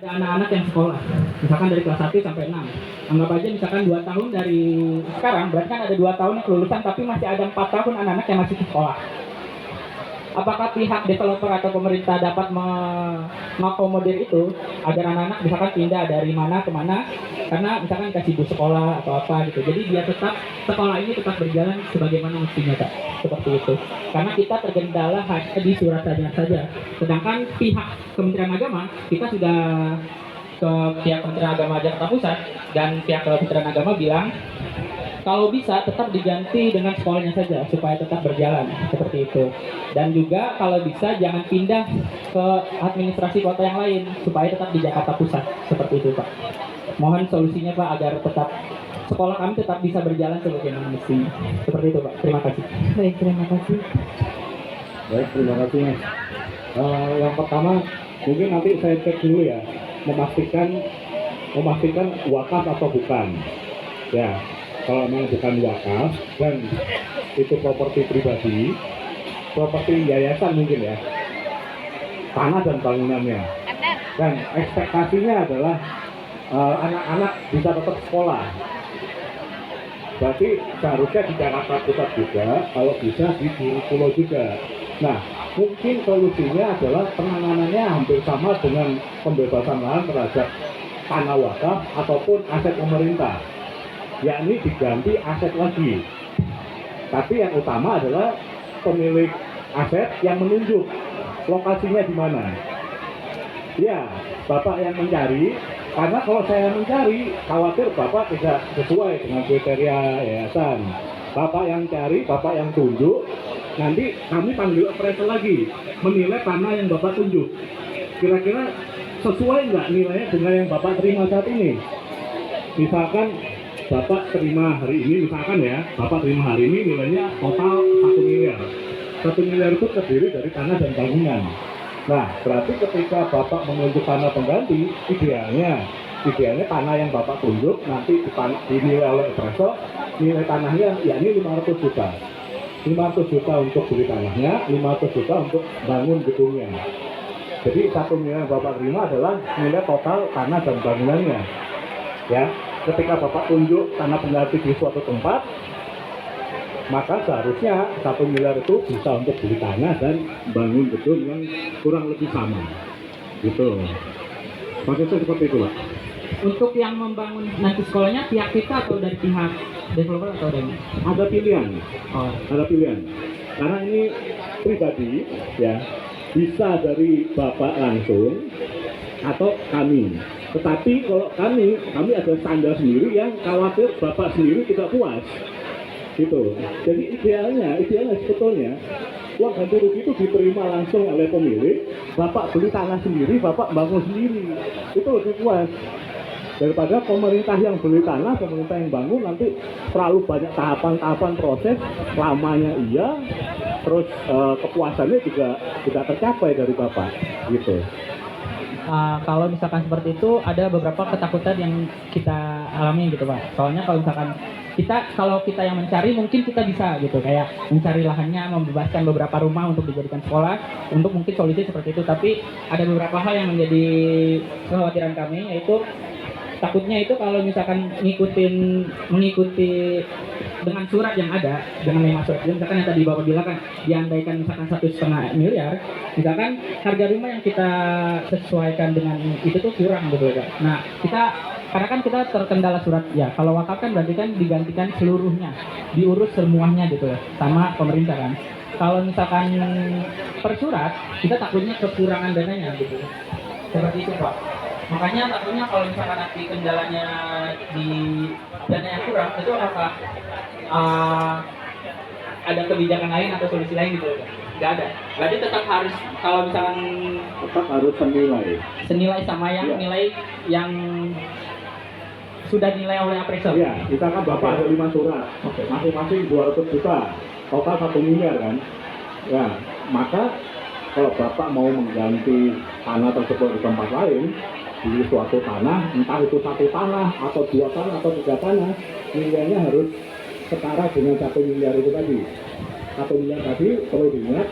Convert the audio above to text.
anak-anak yang sekolah, misalkan dari kelas 1 sampai 6. Anggap aja misalkan 2 tahun dari sekarang, berarti kan ada 2 tahun yang kelulusan, tapi masih ada 4 tahun anak-anak yang masih sekolah. Apakah pihak developer atau pemerintah dapat mengakomodir itu agar anak-anak misalkan pindah dari mana ke mana, karena misalkan dikasih bus sekolah atau apa gitu, jadi biar tetap sekolah ini tetap berjalan sebagaimana mestinya, Kak, seperti itu. Karena kita tergendala hanya di surat saja, sedangkan pihak Kementerian Agama kita sudah ke pihak Kementerian Agama Jakarta Pusat, dan pihak Kementerian Agama bilang kalau bisa tetap diganti dengan sekolahnya saja supaya tetap berjalan seperti itu. Dan juga kalau bisa jangan pindah ke administrasi kota yang lain supaya tetap di Jakarta Pusat seperti itu, Pak. Mohon solusinya, Pak, agar tetap sekolah kami tetap bisa berjalan sebagaimana mestinya. Seperti itu, Pak. Terima kasih. Baik, terima kasih. Baik, terima kasih, Mas. Yang pertama, mungkin nanti saya cek dulu ya, memastikan wakaf atau bukan. Ya, kalau memang bukan wakaf dan itu properti pribadi, properti yayasan mungkin ya, tanah dan bangunannya. Dan ekspektasinya adalah anak-anak bisa tetap sekolah. Berarti seharusnya di Jakarta Pusat juga, kalau bisa di Pulau juga. Nah, mungkin solusinya adalah penanganannya hampir sama dengan pembebasan lahan terhadap tanah wakaf ataupun aset pemerintah, yakni diganti aset lagi. Tapi yang utama adalah pemilik aset yang menunjuk lokasinya di mana. Ya, Bapak yang mencari, karena kalau saya mencari, khawatir Bapak tidak sesuai dengan kriteria yayasan. Bapak yang cari, Bapak yang tunjuk, nanti kami panggil appraisal lagi, menilai tanah yang Bapak tunjuk. Kira-kira sesuai nggak nilainya dengan yang Bapak terima saat ini? Misalkan Bapak terima hari ini, misalkan ya, Bapak terima hari ini nilainya total 1 miliar. 1 miliar itu terdiri dari tanah dan bangunan. Nah, berarti ketika Bapak menunjuk tanah pengganti, idealnya tanah yang Bapak tunjuk nanti dinilai oleh appraisal, nilai tanahnya yakni 500 juta. 500 juta untuk beli tanahnya, 500 juta untuk bangun gedungnya. Jadi 1 miliar yang Bapak terima adalah nilai total tanah dan bangunannya. Ya, ketika Bapak tunjuk tanah pengganti di suatu tempat, maka seharusnya 1 miliar itu bisa untuk beli tanah dan bangun gedung yang kurang lebih sama. Gitu. Maksudnya seperti itu, Pak. Untuk yang membangun nanti sekolahnya pihak kita atau dari pihak developer atau dari mana? Ada pilihan. Oh. Ada pilihan. Karena ini pribadi, ya, bisa dari Bapak langsung atau kami. Tetapi kalau kami ada standar sendiri yang khawatir Bapak sendiri tidak puas. Gitu. Jadi idealnya sebetulnya uang ganti rugi itu diterima langsung oleh pemilik, Bapak beli tanah sendiri, Bapak bangun sendiri. Itu lebih puas. Daripada pemerintah yang beli tanah, pemerintah yang bangun, nanti terlalu banyak tahapan-tahapan proses, lamanya iya, terus kepuasannya juga tidak tercapai dari Bapak. Gitu. Kalau misalkan seperti itu, ada beberapa ketakutan yang kita alami gitu, Pak. Soalnya kalau kita yang mencari, mungkin kita bisa gitu, kayak mencari lahannya, membebaskan beberapa rumah untuk dijadikan sekolah, untuk mungkin solusi seperti itu. Tapi ada beberapa hal yang menjadi kekhawatiran kami, yaitu takutnya itu kalau misalkan mengikuti dengan surat yang ada, dengan memang surat, misalkan yang tadi Bapak bilang kan, diandaikan misalkan 1,5 miliar, misalkan harga rumah yang kita sesuaikan dengan itu tuh kurang gitu, Kak. Nah, karena kan kita terkendala surat, ya kalau wakaf kan berarti kan digantikan seluruhnya, diurus semuanya gitu ya, sama pemerintah kan. Kalau misalkan per surat, kita takutnya kekurangan dananya gitu, seperti itu, Pak. Makanya takutnya kalau misalkan nanti kendalanya di dana yang kurang, itu apakah ada kebijakan lain atau solusi lain gitu? Nggak ada. Berarti tetap harus, kalau misalkan Tetap harus senilai sama yang nilai yang sudah dinilai oleh appraisal. Iya, kita kan Bapak ada 5 surat, masing-masing 200 juta, total 1 miliar kan. Ya, maka kalau Bapak mau mengganti tanah tersebut di tempat lain, di suatu tanah, entah itu 1 tanah, atau 2 tanah, atau 3 tanah, nilainya harus setara dengan 1 miliar itu tadi. 1 miliar tadi perlu diingat.